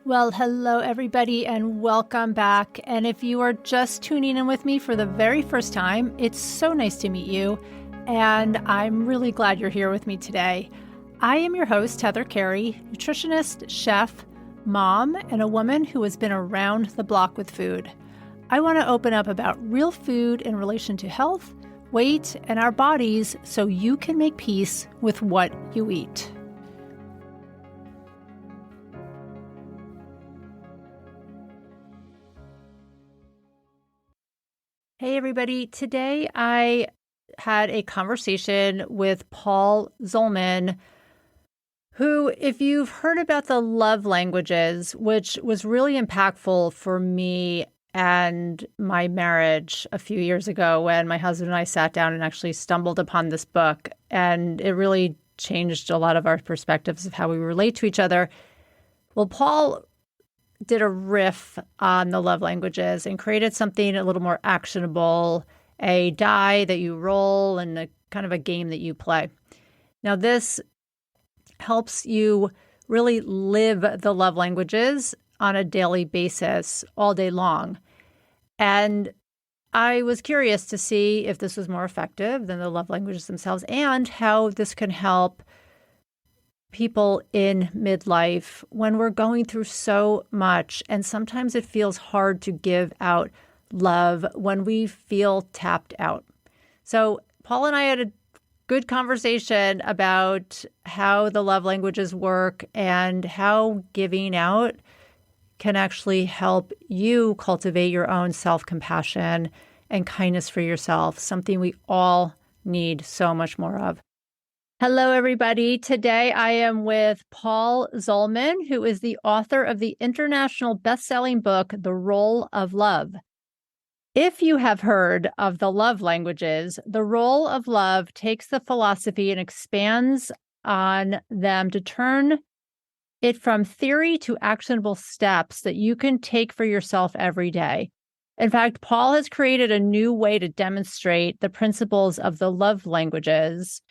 Well, hello, everybody, and welcome back. And if you are just tuning in with me for the very first time, it's so nice to meet you. And I'm really glad you're here with me today. I am your host, Heather Carey, nutritionist, chef, mom, and a woman who has been around the block with food. I want to open up about real food in relation to health, weight, and our bodies so you can make peace with what you eat. Hey, everybody. Today I had a conversation with Paul Zulman, who, if you've heard about the love languages, which was really impactful for me and my marriage a few years ago when my husband and I sat down and actually stumbled upon this book, and it really changed a lot of our perspectives of how we relate to each other. Well, Paul did a riff on the love languages and created something a little more actionable, a die that you roll and a kind of a game that you play. Now, this helps you really live the love languages on a daily basis all day long. And I was curious to see if this was more effective than the love languages themselves and how this can help people in midlife when we're going through so much. And sometimes it feels hard to give out love when we feel tapped out. So Paul and I had a good conversation about how the love languages work and how giving out can actually help you cultivate your own self-compassion and kindness for yourself, something we all need so much more of. Hello, everybody. Today I am with Paul Zulman, who is the author of the international best-selling book, The Role of Love. If you have heard of the love languages, The Role of Love takes the philosophy and expands on them to turn it from theory to actionable steps that you can take for yourself every day. In fact, Paul has created a new way to demonstrate the principles of the love languages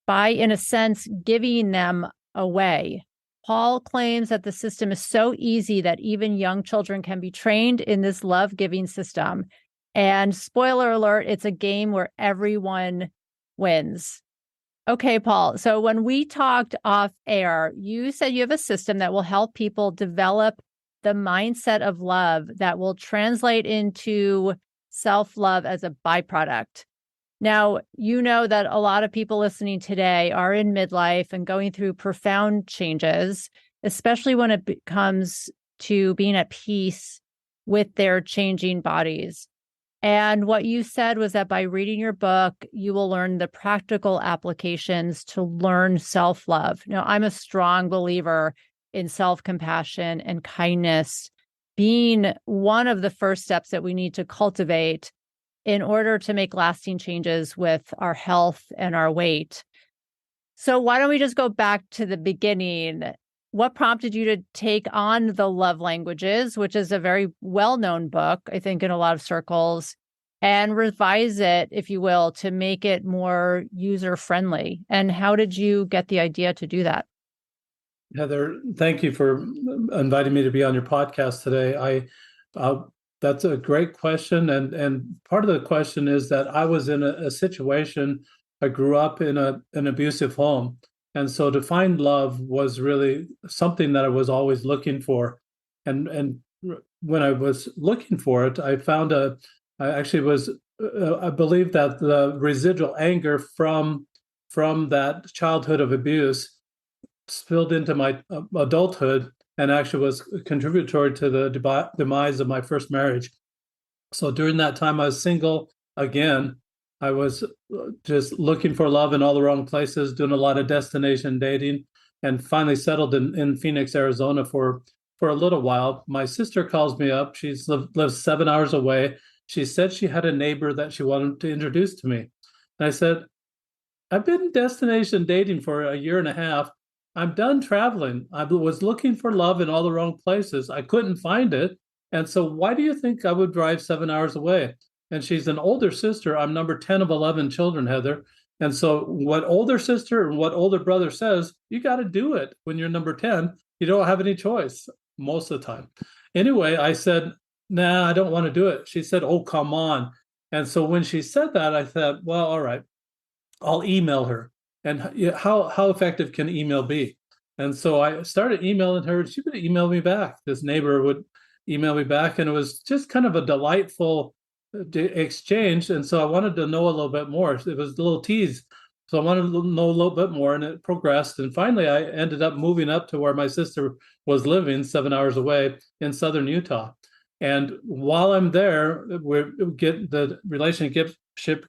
by, in a sense, giving them away. Paul claims that the system is so easy that even young children can be trained in this love-giving system. And spoiler alert, it's a game where everyone wins. Okay, Paul, so when we talked off air, you said you have a system that will help people develop the mindset of love that will translate into self-love as a byproduct. Now, you know that a lot of people listening today are in midlife and going through profound changes, especially when it comes to being at peace with their changing bodies. And what you said was that by reading your book, you will learn the practical applications to learn self-love. Now, I'm a strong believer in self-compassion and kindness being one of the first steps that we need to cultivate in order to make lasting changes with our health and our weight. So why don't we just go back to the beginning? What prompted you to take on the love languages, which is a very well-known book, I think, in a lot of circles, and revise it, if you will, to make it more user-friendly? And how did you get the idea to do that? Heather, thank you for inviting me to be on your podcast today. That's a great question. And part of the question is that I was in a situation, I grew up in an abusive home. And so to find love was really something that I was always looking for. And when I was looking for it, I found I believe that the residual anger from that childhood of abuse spilled into my adulthood and actually was contributory to the demise of my first marriage. So during that time, I was single again. I was just looking for love in all the wrong places, doing a lot of destination dating, and finally settled in Phoenix, Arizona for a little while. My sister calls me up. She lives 7 hours away. She said she had a neighbor that she wanted to introduce to me. And I said, I've been destination dating for a year and a half. I'm done traveling. I was looking for love in all the wrong places. I couldn't find it. And so why do you think I would drive 7 hours away? And she's an older sister. I'm number 10 of 11 children, Heather. And so what older sister and what older brother says, you got to do it when you're number 10. You don't have any choice. most of the time. Anyway, I said, nah, I don't want to do it. She said, oh, come on. And so when she said that, I thought, well, all right, I'll email her. And how effective can email be? And so I started emailing her, and she would email me back. This neighbor would email me back, and it was just kind of a delightful exchange. And so I wanted to know a little bit more. It was a little tease. So I wanted to know a little bit more, and it progressed. And finally, I ended up moving up to where my sister was living, 7 hours away in southern Utah. And while I'm there, the relationship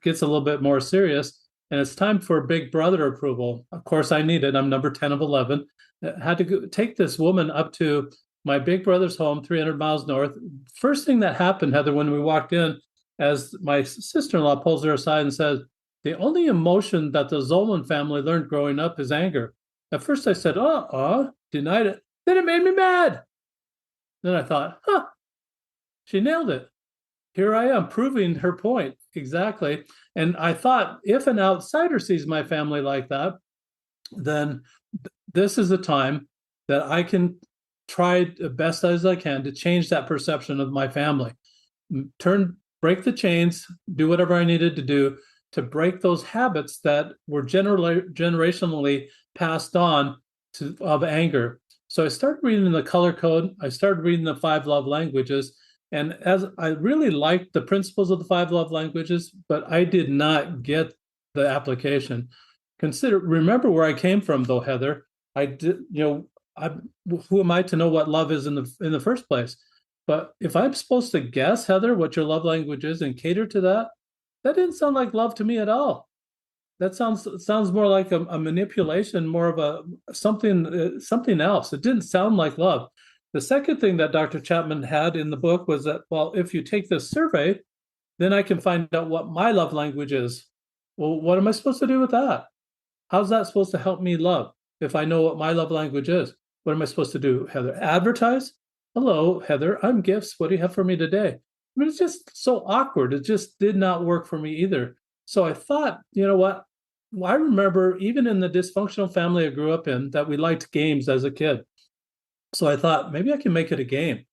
gets a little bit more serious, and it's time for big brother approval. Of course, I need it. I'm number 10 of 11. I had to take this woman up to my big brother's home, 300 miles north. First thing that happened, Heather, when we walked in, as my sister-in-law pulls her aside and says, the only emotion that the Zulman family learned growing up is anger. At first I said, denied it. Then it made me mad. Then I thought, she nailed it. Here I am proving her point exactly. And I thought, if an outsider sees my family like that, then this is the time that I can try the best as I can to change that perception of my family. Break the chains, do whatever I needed to do to break those habits that were generationally passed on of anger. So I started reading the color code. I started reading the 5 love languages. And as I really liked the principles of the 5 love languages, but I did not get the application. Remember where I came from, though, Heather. I did, who am I to know what love is in the first place? But if I'm supposed to guess, Heather, what your love language is and cater to that, that didn't sound like love to me at all. That sounds more like a manipulation, more of a something else. It didn't sound like love. The second thing that Dr. Chapman had in the book was that, well, if you take this survey, then I can find out what my love language is. Well, what am I supposed to do with that? How's that supposed to help me love if I know what my love language is? What am I supposed to do, Heather? Advertise? Hello, Heather, I'm Gifts. What do you have for me today? I mean, it's just so awkward. It just did not work for me either. So I thought, you know what? I remember even in the dysfunctional family I grew up in that we liked games as a kid. So I thought maybe I can make it a game.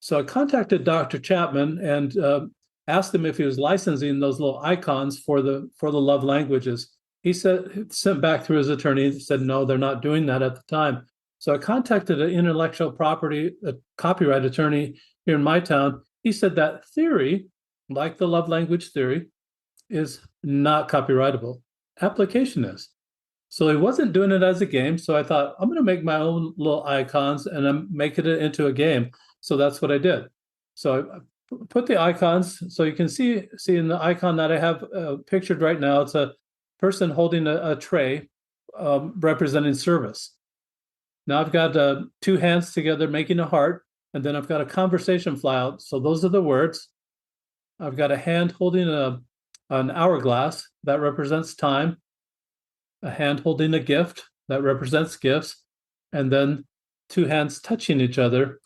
So I contacted Dr. Chapman and asked him if he was licensing those little icons for the love languages. He sent back through his attorney and said, no, they're not doing that at the time. So I contacted an intellectual property, a copyright attorney here in my town. He said that theory, like the love language theory, is not copyrightable. Application is. So he wasn't doing it as a game. So I thought, I'm going to make my own little icons and I'm making it into a game. So that's what I did. So I put the icons. So you can see in the icon that I have pictured right now, it's a person holding a tray representing service. Now I've got 2 hands together making a heart, and then I've got a conversation fly out. So those are the words. I've got a hand holding an hourglass that represents time, a hand holding a gift that represents gifts, and then 2 hands touching each other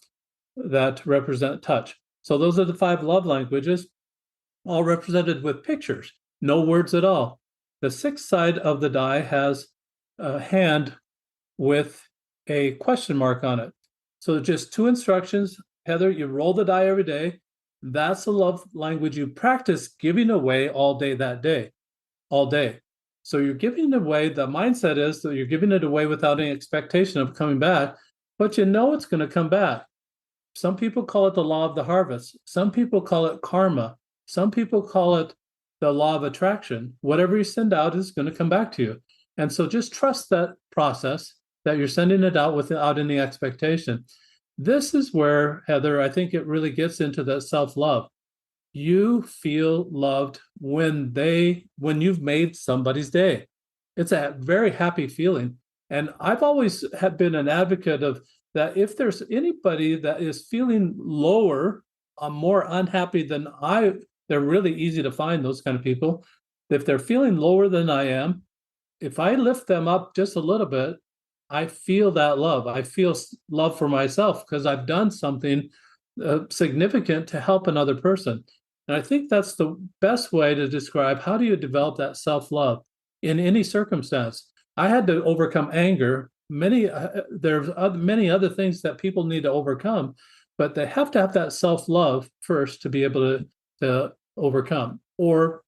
that represent touch. So those are the 5 love languages, all represented with pictures, no words at all. The 6th side of the die has a hand with a question mark on it. So just 2 instructions. Heather, you roll the die every day. That's the love language you practice giving away all day that day, all day. So you're giving it away. The mindset is that you're giving it away without any expectation of coming back, but you know it's going to come back. Some people call it the law of the harvest. Some people call it karma. Some people call it the law of attraction. Whatever you send out is going to come back to you. And so just trust that process, that you're sending it out without any expectation. This is where, Heather, I think it really gets into that self-love. You feel loved when you've made somebody's day. It's a very happy feeling. And I've always been an advocate of that. If there's anybody that is feeling lower, more unhappy than they're really easy to find, those kind of people. If they're feeling lower than I am, if I lift them up just a little bit, I feel that love. I feel love for myself because I've done something significant to help another person. And I think that's the best way to describe how do you develop that self-love in any circumstance. I had to overcome anger there's many other things that people need to overcome, but they have to have that self-love first to be able to overcome or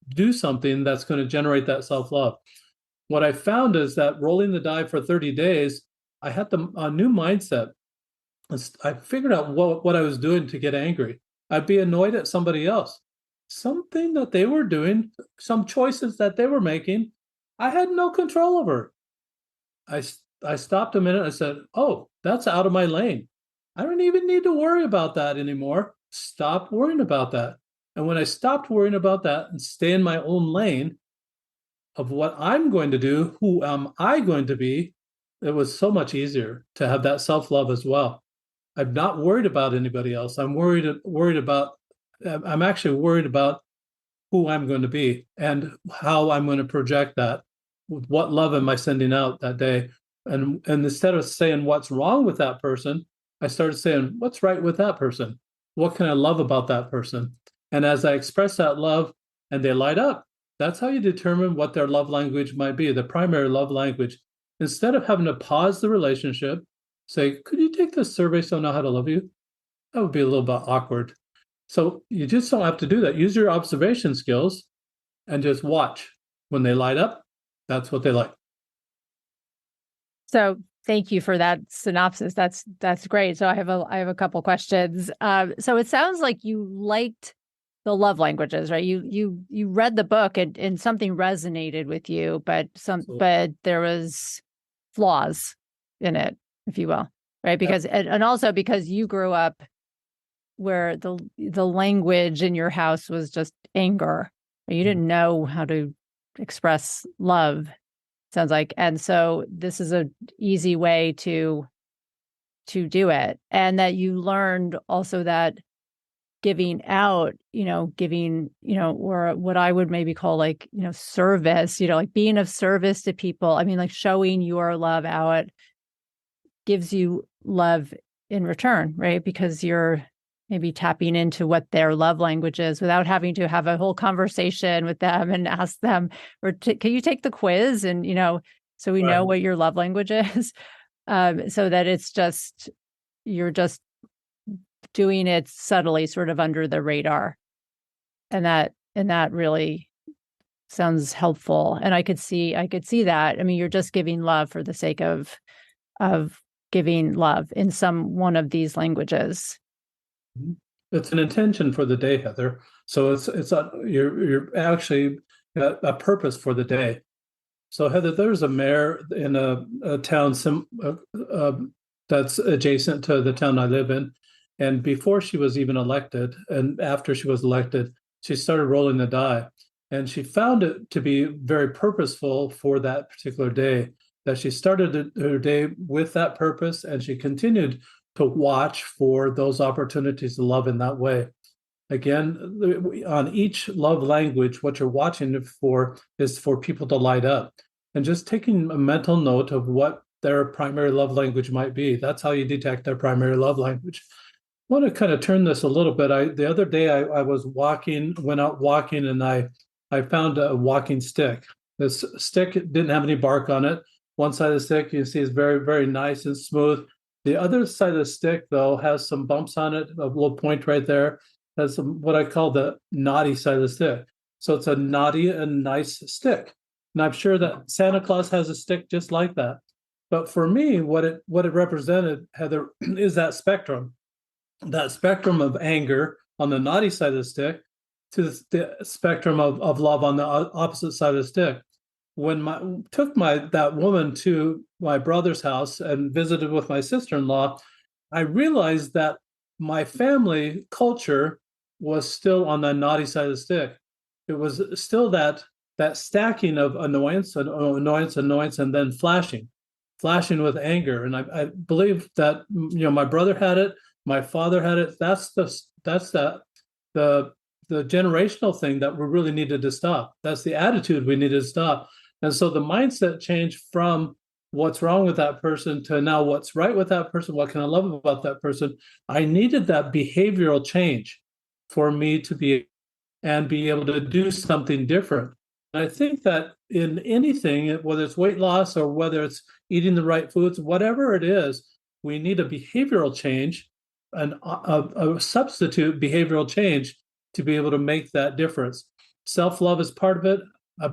do something that's going to generate that self-love. What I found is that rolling the die for 30 days, I had a new mindset. I figured out what I was doing to get angry. I'd be annoyed at somebody else. Something that they were doing, some choices that they were making, I had no control over. I, I stopped a minute. I said, oh, that's out of my lane. I don't even need to worry about that anymore. Stop worrying about that. And when I stopped worrying about that and stay in my own lane of what I'm going to do, who am I going to be, it was so much easier to have that self-love as well. I'm not worried about anybody else. I'm actually worried about who I'm going to be and how I'm going to project that. What love am I sending out that day? And instead of saying what's wrong with that person, I started saying what's right with that person. What can I love about that person? And as I express that love and they light up, that's how you determine what their love language might be, the primary love language. Instead of having to pause the relationship, say, could you take this survey so I know how to love you? That would be a little bit awkward. So you just don't have to do that. Use your observation skills and just watch. When they light up, that's what they like. So thank you for that synopsis. That's great. So I have a couple questions. So it sounds like you liked the love languages, right? You read the book and something resonated with you, but there was flaws in it, if you will, right? Because and also because you grew up where the language in your house was just anger. You didn't know how to express love, sounds like. And so this is an easy way to do it. And that you learned also that giving out, or what I would maybe call like, service, like being of service to people. I mean, like showing your love out gives you love in return, right? Because you're maybe tapping into what their love language is without having to have a whole conversation with them and ask them, or can you take the quiz? And, so we know what your love language is, so that you're just doing it subtly, sort of under the radar. And that really sounds helpful. And I could see that. I mean, you're just giving love for the sake of giving love in one of these languages. It's an intention for the day, Heather. So you're actually a purpose for the day. So Heather, there's a mayor in a town that's adjacent to the town I live in, and before she was even elected, and after she was elected, she started rolling the die, and she found it to be very purposeful for that particular day. That she started her day with that purpose, and she continued to watch for those opportunities to love in that way. Again, on each love language, what you're watching for is for people to light up and just taking a mental note of what their primary love language might be. That's how you detect their primary love language. I want to kind of turn this a little bit. The other day I went out walking, and I found a walking stick. This stick didn't have any bark on it. One side of the stick you can see is very, very nice and smooth. The other side of the stick, though, has some bumps on it, a little point right there. Has what I call the naughty side of the stick. So it's a naughty and nice stick. And I'm sure that Santa Claus has a stick just like that. But for me, what it represented, Heather, is that spectrum of anger on the naughty side of the stick to the spectrum of love on the opposite side of the stick. When took that woman to my brother's house and visited with my sister-in-law, I realized that my family culture was still on the naughty side of the stick. It was still that stacking of annoyance, and then flashing with anger. And I believe that my brother had it, my father had it. That's the generational thing that we really needed to stop. That's the attitude we needed to stop. And so the mindset changed from what's wrong with that person to now what's right with that person. What can I love about that person? I needed that behavioral change for me to be able to do something different. I think that in anything, whether it's weight loss or whether it's eating the right foods, whatever it is, we need a behavioral change, a substitute behavioral change to be able to make that difference. Self-love is part of it,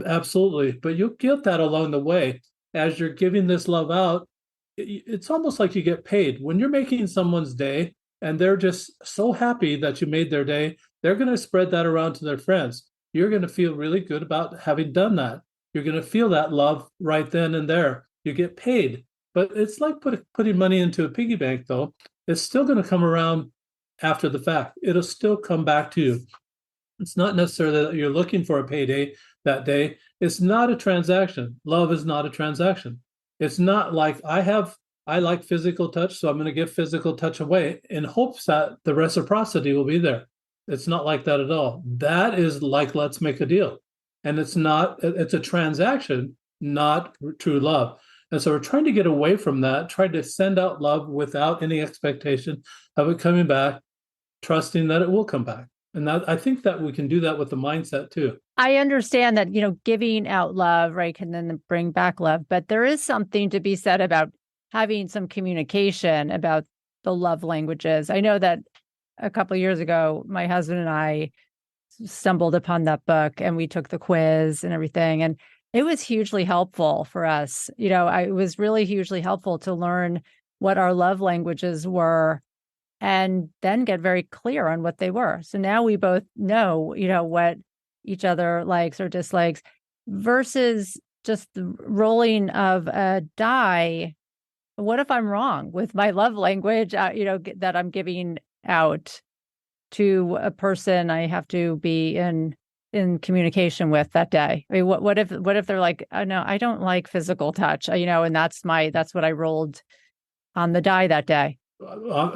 absolutely, but you'll get that along the way as you're giving this love out. It's almost like you get paid when you're making someone's day and they're just so happy that you made their day. They're going to spread that around to their friends. You're going to feel really good about having done that. You're going to feel that love right then and there. You get paid. But it's like putting money into a piggy bank, though. It's still going to come around after the fact. It'll still come back to you. It's not necessarily that you're looking for a payday that day. It's not a transaction. Love is not a transaction. It's not like I like physical touch, so I'm going to give physical touch away in hopes that the reciprocity will be there. It's not like that at all. That is like, let's make a deal. And it's a transaction, not true love. And so we're trying to get away from that, trying to send out love without any expectation of it coming back, trusting that it will come back. And that I think that we can do that with the mindset too. I understand that, giving out love, right, can then bring back love. But there is something to be said about having some communication about the love languages. I know that a couple of years ago, my husband and I stumbled upon that book and we took the quiz and everything. And it was hugely helpful for us. It was really hugely helpful to learn what our love languages were and then get very clear on what they were. So now we both know, what each other likes or dislikes versus just the rolling of a die. What if I'm wrong with my love language, that I'm giving out to a person I have to be in communication with that day? I mean, what if they're like, oh, no, I don't like physical touch, and that's what I rolled on the die that day.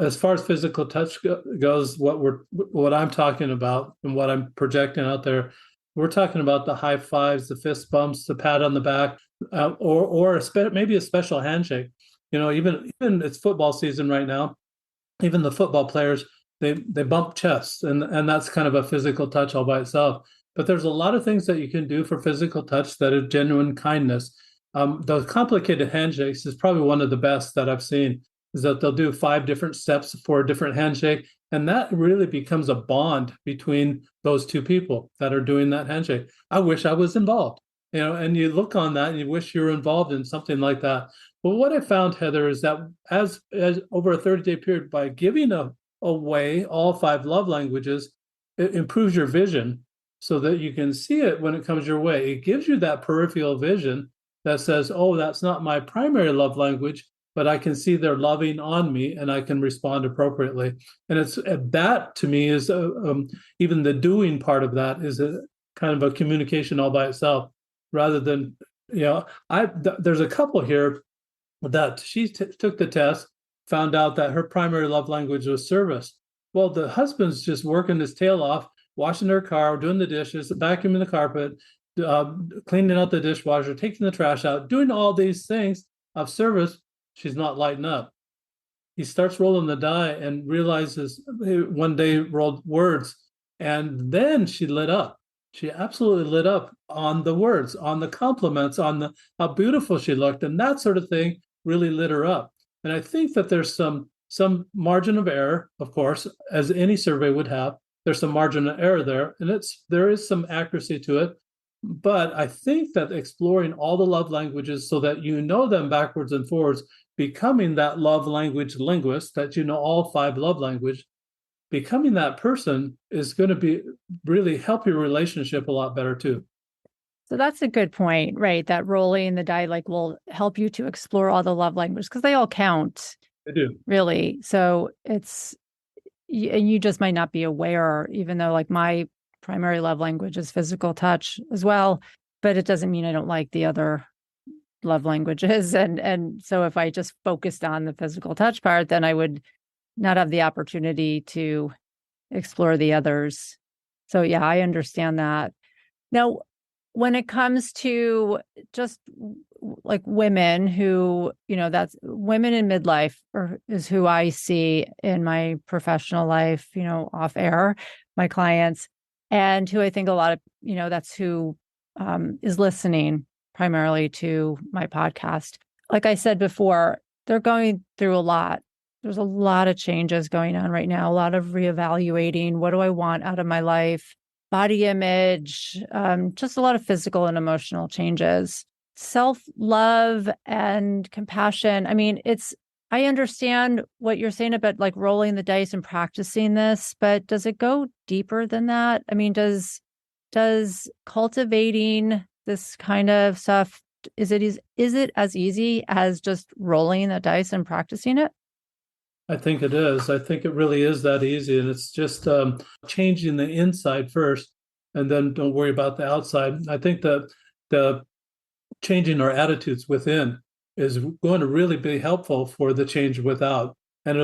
As far as physical touch goes, what I'm talking about and what I'm projecting out there, we're talking about the high fives, the fist bumps, the pat on the back, or maybe a special handshake. Even it's football season right now. Even the football players, they bump chests, and that's kind of a physical touch all by itself. But there's a lot of things that you can do for physical touch that are genuine kindness. Those complicated handshakes is probably one of the best that I've seen. Is that they'll do 5 different steps for a different handshake, and that really becomes a bond between those two people that are doing that handshake. I wish I was involved, and you look on that and you wish you were involved in something like that. But what I found, Heather, is that as over a 30-day period, by giving away all 5 love languages, it improves your vision so that you can see it when it comes your way. It gives you that peripheral vision that says, oh, that's not my primary love language, but I can see they're loving on me and I can respond appropriately. And it's that to me is even the doing part of that is a kind of a communication all by itself rather than, there's a couple here that she took the test, found out that her primary love language was service. Well, the husband's just working his tail off, washing her car, doing the dishes, vacuuming the carpet, cleaning out the dishwasher, taking the trash out, doing all these things of service. She's not lighting up. He starts rolling the die and realizes one day rolled words, and then she lit up. She absolutely lit up on the words, on the compliments, on the how beautiful she looked, and that sort of thing really lit her up. And I think that there's some margin of error, of course, as any survey would have. There's some margin of error there, and there is some accuracy to it. But I think that exploring all the love languages so that you know them backwards and forwards, becoming that love language linguist, that you know all 5 love language, becoming that person is going to be really help your relationship a lot better too. So that's a good point, right? That rolling the die will help you to explore all the love languages because they all count. They do. Really. So you just might not be aware, even though my primary love language is physical touch as well, but it doesn't mean I don't like the other love languages. And so if I just focused on the physical touch part, then I would not have the opportunity to explore the others. So yeah, I understand that. Now, when it comes to just women who, that's women in midlife is who I see in my professional life, off air, my clients, and who I think a lot of, that's who is listening primarily to my podcast. Like I said before, they're going through a lot. There's a lot of changes going on right now, a lot of reevaluating. What do I want out of my life? Body image, just a lot of physical and emotional changes. Self-love and compassion. I mean, I understand what you're saying about like rolling the dice and practicing this, but does it go deeper than that? I mean, does cultivating this kind of stuff, is it as easy as just rolling the dice and practicing it? I think it is. I think it really is that easy. And it's just changing the inside first, and then don't worry about the outside. I think that the changing our attitudes within is going to really be helpful for the change without. And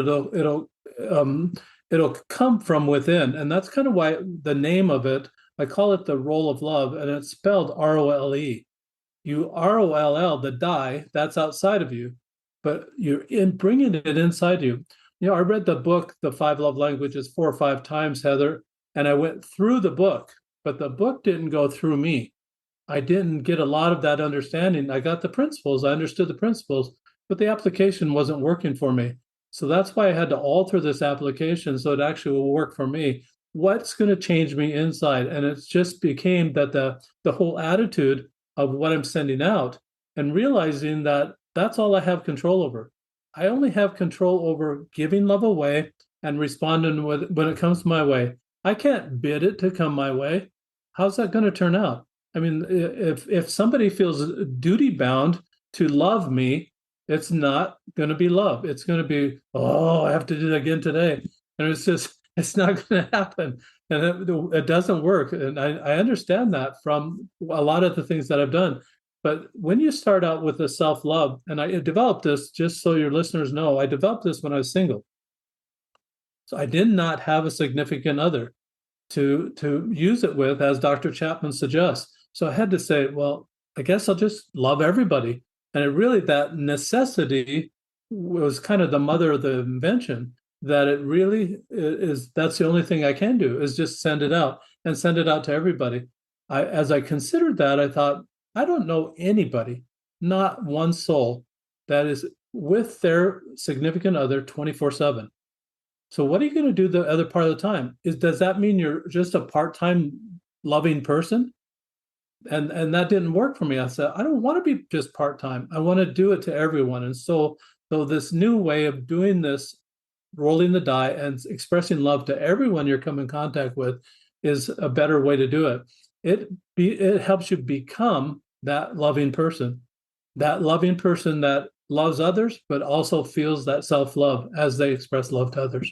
um, it'll come from within. And that's kind of why the name of it, I call it the roll of love, and it's spelled ROLE. You ROLL, the die, that's outside of you, but you're in bringing it inside you. You know, I read the book, The Five Love Languages, 4 or 5 times, Heather, and I went through the book, but the book didn't go through me. I didn't get a lot of that understanding. I got the principles, I understood the principles, but the application wasn't working for me. So that's why I had to alter this application so it actually will work for me. What's going to change me inside? And it just became that the whole attitude of what I'm sending out, and realizing that that's all I have control over. I only have control over giving love away and responding with when it comes my way. I can't bid it to come my way. How's that going to turn out? I mean, if somebody feels duty bound to love me, it's not going to be love. It's going to be, oh, I have to do it again today, and it's not going to happen, and it doesn't work. And I understand that from a lot of the things that I've done. But when you start out with a self love, and I developed this just so your listeners know, I developed this when I was single. So I did not have a significant other to use it with, as Dr. Chapman suggests. So I had to say, well, I guess I'll just love everybody. And it really, that necessity was kind of the mother of the invention, that it really is, that's the only thing I can do is just send it out and send it out to everybody. As I considered that, I thought, I don't know anybody, not one soul, that is with their significant other 24/7. So what are you going to do the other part of the time? Does that mean you're just a part-time loving person? And that didn't work for me. I said, I don't want to be just part-time. I want to do it to everyone. And so this new way of doing this, rolling the die and expressing love to everyone you're come in contact with, is a better way to do it. It helps you become that loving person that loves others, but also feels that self-love as they express love to others.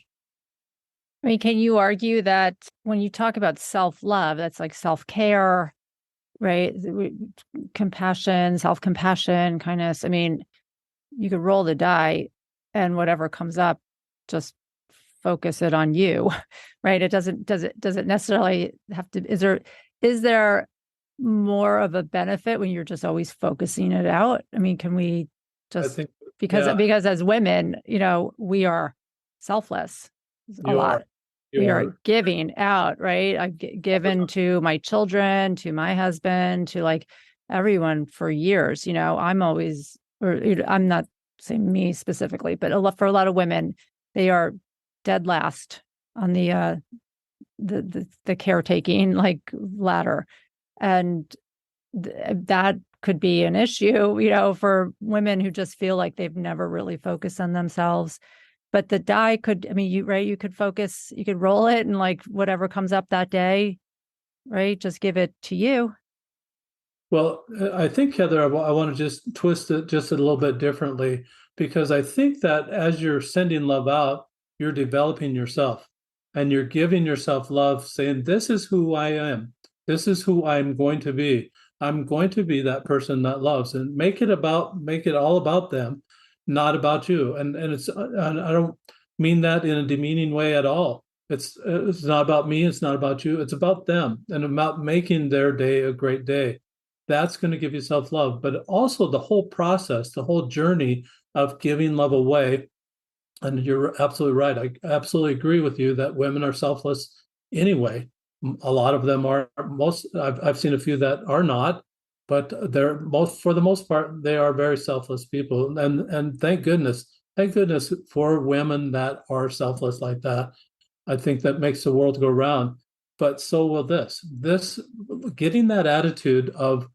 I mean, can you argue that when you talk about self-love, that's like self-care, right? Compassion, self-compassion, kindness. I mean, you could roll the die and whatever comes up, just focus it on you, right? Does it necessarily have to, is there more of a benefit when you're just always focusing it out? I mean, can we I just, think, because as women, we are selfless a lot. We are giving out, right? I've given to my children, to my husband, to like everyone for years. I'm always, or I'm not saying me specifically, but for a lot of women, they are dead last on the caretaking like ladder, and that could be an issue, for women who just feel like they've never really focused on themselves. But the die could, I mean, you could focus, you could roll it and like whatever comes up that day, right? Just give it to you. Well, I think, Heather, I want to just twist it just a little bit differently, because I think that as you're sending love out, you're developing yourself and you're giving yourself love, saying, this is who I am. This is who I'm going to be. I'm going to be that person that loves, and make it all about them, not about you. And I don't mean that in a demeaning way at all. It's not about me. It's not about you. It's about them and about making their day a great day. That's going to give you self-love, but also the whole process, the whole journey of giving love away. And you're absolutely right. I absolutely agree with you that women are selfless anyway. A lot of them are. Most I've seen a few that are not, but they're most for the most part they are very selfless people, and thank goodness for women that are selfless like that. I think that makes the world go round. But so will this getting that attitude of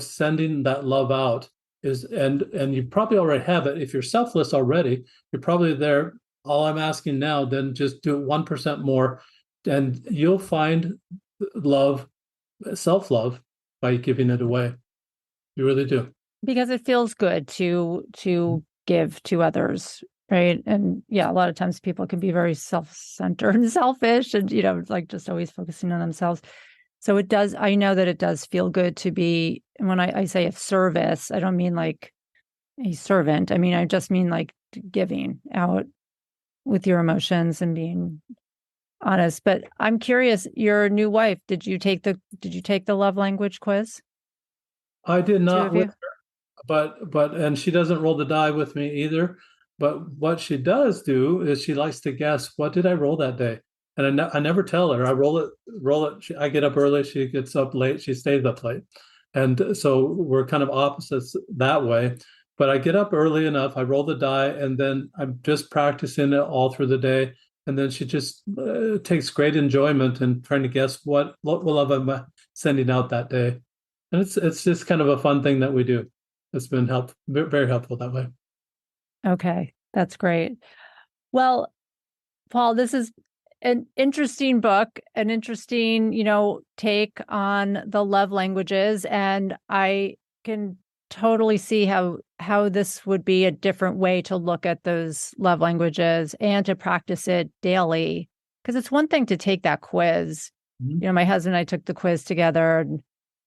sending that love out is, and you probably already have it. If you're selfless already, you're probably there. All I'm asking now, then just do it 1% more, and you'll find love, self-love, by giving it away. You really do. Because it feels good to give to others, right? And yeah, a lot of times people can be very self-centered and selfish and, like just always focusing on themselves. So it does, I know that it does feel good to be, and when I say of service, I don't mean like a servant. I mean, I just mean like giving out with your emotions and being honest. But I'm curious, your new wife, did you take the love language quiz? I did The two not of with you? but and she doesn't roll the die with me either. But what she does do is she likes to guess, what did I roll that day? And I never tell her. I roll it. I get up early. She gets up late. She stays up late, and so we're kind of opposites that way. But I get up early enough. I roll the die, and then I'm just practicing it all through the day. And then she just takes great enjoyment in trying to guess what love I'm sending out that day. And it's just kind of a fun thing that we do. It's been very helpful that way. Okay, that's great. Well, Paul, this is an interesting book, an interesting, take on the love languages, and I can totally see how this would be a different way to look at those love languages and to practice it daily. Because it's one thing to take that quiz. Mhm. My husband and I took the quiz together, and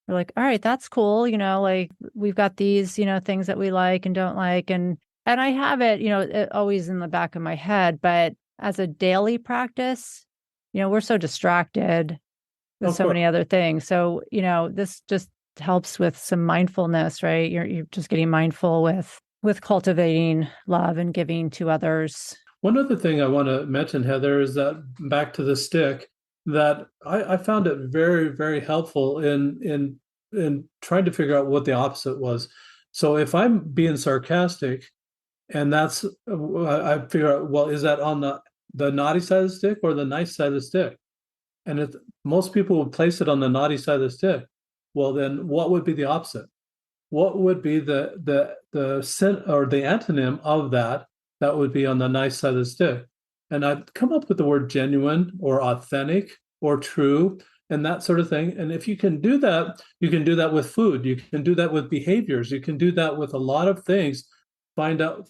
we're like, all right, that's cool. Like we've got these, things that we like and don't like. And I have it, always in the back of my head. But as a daily practice, we're so distracted with Of so course. many other things. So, this just helps with some mindfulness, right? You're just getting mindful with cultivating love and giving to others. One other thing I want to mention, Heather, is that back to the stick, that I found it very, very helpful in trying to figure out what the opposite was. So if I'm being sarcastic, and that's I figure out, well, is that on the naughty side of the stick or the nice side of the stick? And if most people would place it on the naughty side of the stick, well, then what would be the opposite? What would be the sin or the antonym of that? That would be on the nice side of the stick. And I've come up with the word genuine or authentic or true and that sort of thing. And if you can do that, you can do that with food. You can do that with behaviors. You can do that with a lot of things. Find out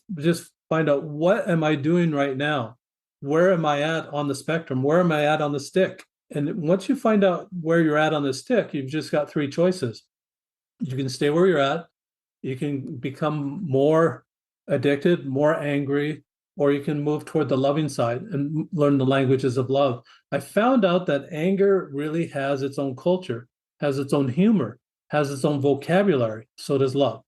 what am I doing right now? Where am I at on the spectrum? Where am I at on the stick? And once you find out where you're at on the stick, you've just got three choices. You can stay where you're at, you can become more addicted, more angry, or you can move toward the loving side and learn the languages of love. I found out that anger really has its own culture, has its own humor, has its own vocabulary. So does love.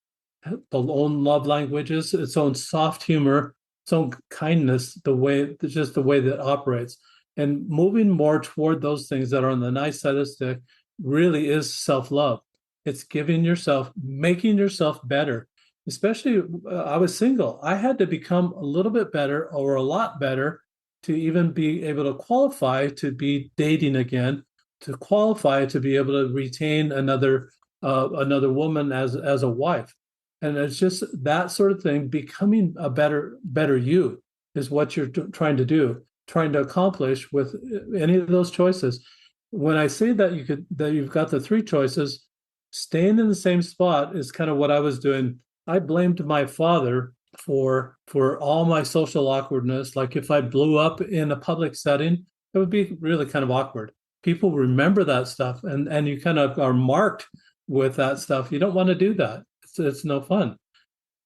The own love languages, its own soft humor, its own kindness, just the way that it operates. And moving more toward those things that are on the nice side of the stick really is self-love. It's giving yourself, making yourself better. Especially, I was single. I had to become a little bit better or a lot better to even be able to qualify to be dating again, to qualify to be able to retain another woman as a wife. And it's just that sort of thing. Becoming a better you is what you're trying to do, trying to accomplish with any of those choices. When I say that you've got the three choices, staying in the same spot is kind of what I was doing. I blamed my father for all my social awkwardness. Like if I blew up in a public setting, it would be really kind of awkward. People remember that stuff, and you kind of are marked with that stuff. You don't want to do that. It's no fun.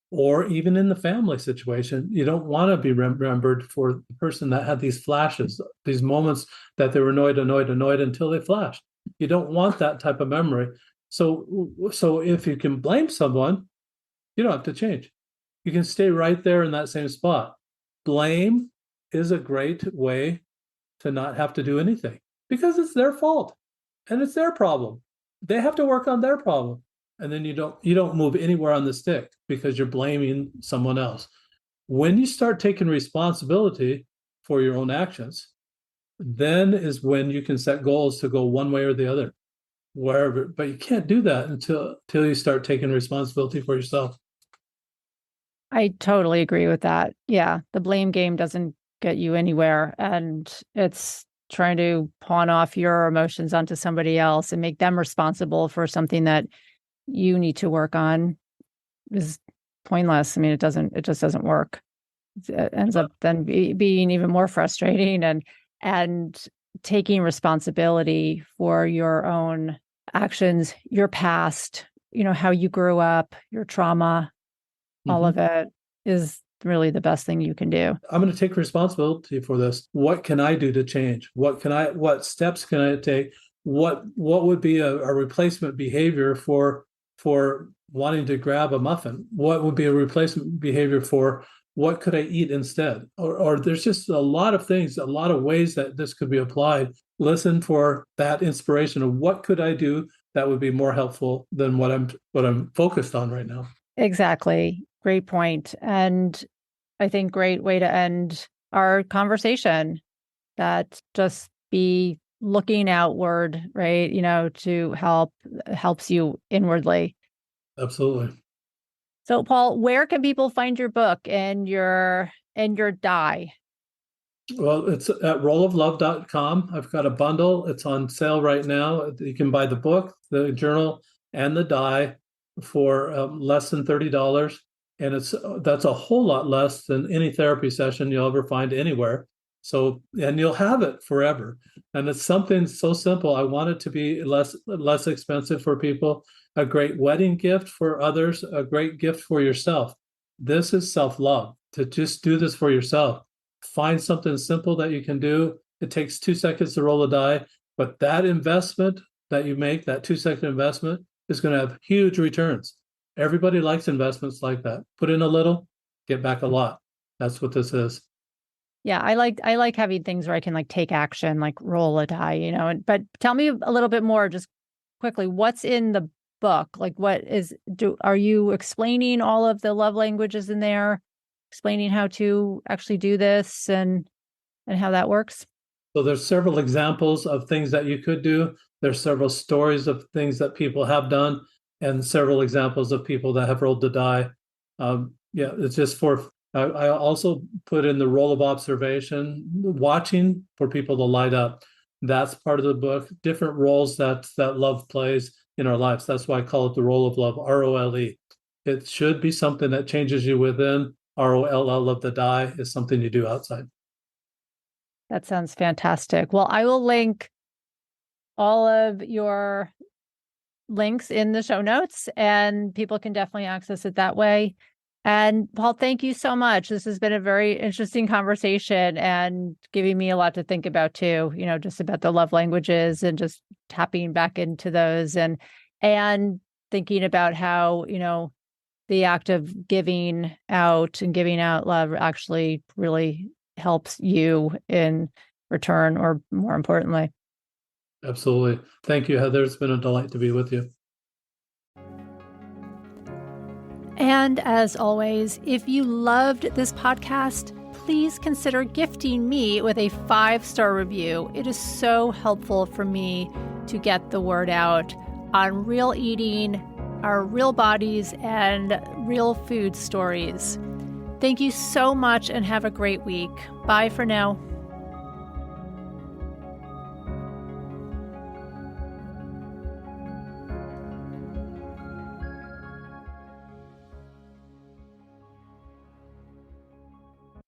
Or even in the family situation, you don't want to be remembered for the person that had these flashes, these moments that they were annoyed until they flashed. You don't want that type of memory. So if you can blame someone, you don't have to change. You can stay right there in that same spot. Blame is a great way to not have to do anything. Because it's their fault and it's their problem. They have to work on their problem. And then you don't move anywhere on the stick because you're blaming someone else. When you start taking responsibility for your own actions, then is when you can set goals to go one way or the other, wherever. But you can't do that until you start taking responsibility for yourself. I totally agree with that. Yeah, the blame game doesn't get you anywhere, and it's trying to pawn off your emotions onto somebody else and make them responsible for something that you need to work on is pointless. I mean, it just doesn't work. It ends up then being even more frustrating, and taking responsibility for your own actions, your past, how you grew up, your trauma, all of it is really the best thing you can do. I'm going to take responsibility for this. What can I do to change? What steps can I take? What would be a replacement behavior for wanting to grab a muffin? What would be a replacement behavior for what could I eat instead? Or there's just a lot of things, a lot of ways that this could be applied. Listen for that inspiration of what could I do that would be more helpful than what I'm focused on right now. Exactly. Great point. And I think great way to end our conversation, that just be looking outward, right? To helps you inwardly. Absolutely. So Paul, where can people find your book and your die? Well, it's at rolloflove.com. I've got a bundle. It's on sale right now. You can buy the book, the journal, and the die for less than $30. And that's a whole lot less than any therapy session you'll ever find anywhere. So, and you'll have it forever. And it's something so simple. I want it to be less expensive for people, a great wedding gift for others, a great gift for yourself. This is self-love, to just do this for yourself. Find something simple that you can do. It takes 2 seconds to roll a die, but that investment that you make, that 2-second investment, is going to have huge returns. Everybody likes investments like that. Put in a little, get back a lot. That's what this is. Yeah, I like having things where I can like take action, like roll a die, but tell me a little bit more, just quickly, what's in the book? Like are you explaining all of the love languages in there? Explaining how to actually do this and how that works? So there's several examples of things that you could do. There's several stories of things that people have done, and several examples of people that have rolled the die. Yeah, it's just I also put in the role of observation, watching for people to light up. That's part of the book. Different roles that love plays in our lives. That's why I call it the role of love, ROLE. It should be something that changes you within. ROLL of the die is something you do outside. That sounds fantastic. Well, I will link all of your links in the show notes, and people can definitely access it that way. And Paul, thank you so much. This has been a very interesting conversation and giving me a lot to think about too, just about the love languages and just tapping back into those and thinking about how, the act of giving out love actually really helps you in return, or more importantly. Absolutely. Thank you, Heather. It's been a delight to be with you. And as always, if you loved this podcast, please consider gifting me with a 5-star review. It is so helpful for me to get the word out on real eating, our real bodies, and real food stories. Thank you so much and have a great week. Bye for now.